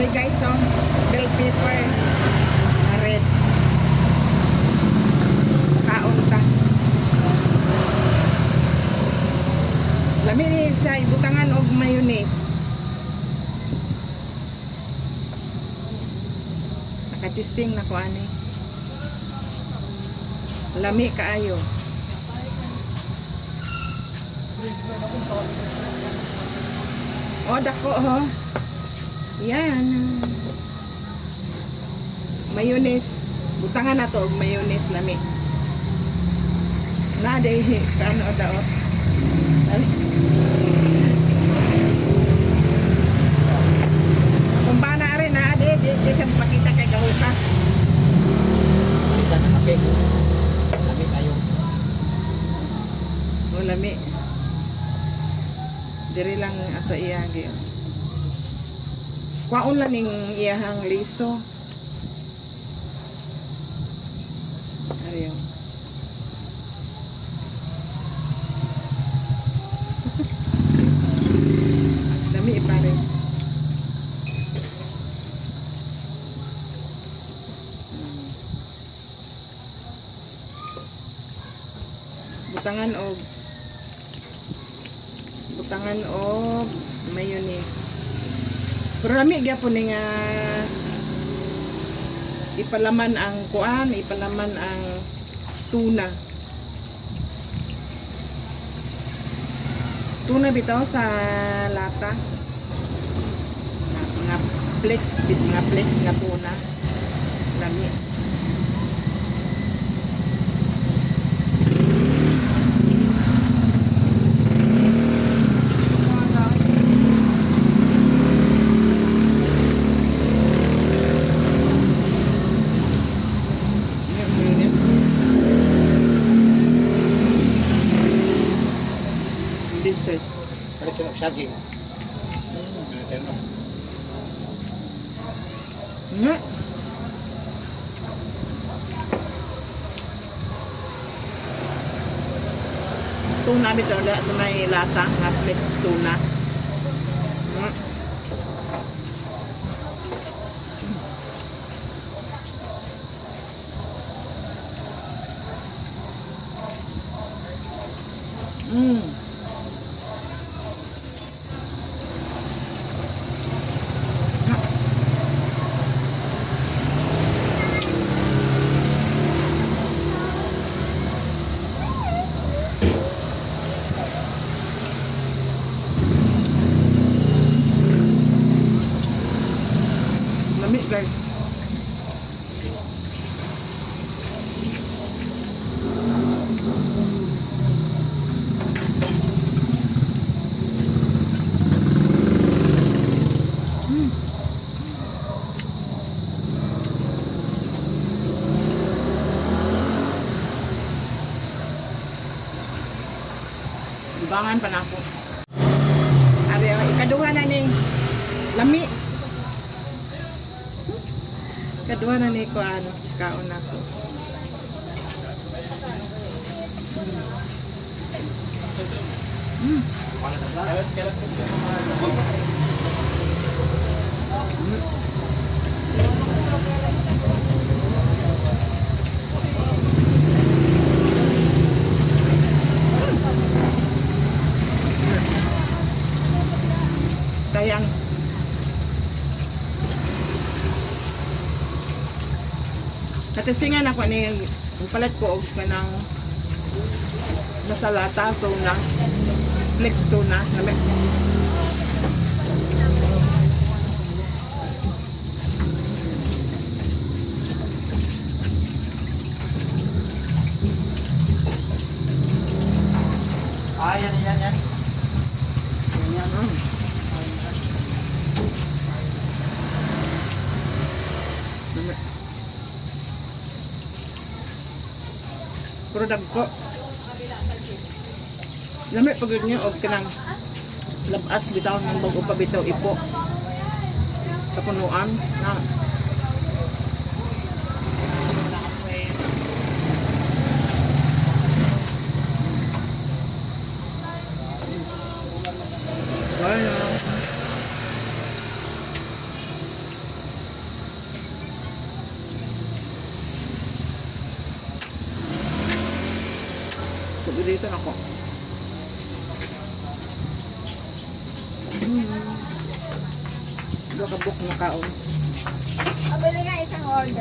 Ari guys, oh, bell pepper na red. Kaon ta. Lami ni sa ibutangan og mayonnaise. Nakatisting na ko ani. Lami kaayo. O dako ho. Yan. Mayonnaise. Butangan na to og mayonnaise lami. Na day kano daw. Ay. Kung ba na rin na di siya pakita kay gahukas. Isa na kape. Lami tayo. O lami. Diri lang ato iyagi. Kwaon lang ning iyahang liso. Ariyo. Dami ipares. Butangan og mayonnaise. Pero lami gyapon ni nga ipalaman ang kuan, ipalaman ang tuna. Tuna bitaw sa lata. Nga flex nga tuna. Lami. Business. Balik sa saging. Nga. Tuna bitaw sa may lata, nga flex tuna. Nga. Lamig guys. Ibangan pa na ako. Ari, ikaduha na ning lami. Ikaduha na ni ko ano, kaon na ko. Sayang. Natestingan ako ni palit ko og kanang nasa lata tuna, flex tuna, lami. Yan. Yan. Lami. Pero dagko. Lami pagod niya og kanang labats bitaw ng bago pa bitaw ipo. Sa punuan na Dito na ako. Baka book na kaon. Pabili nga isang order.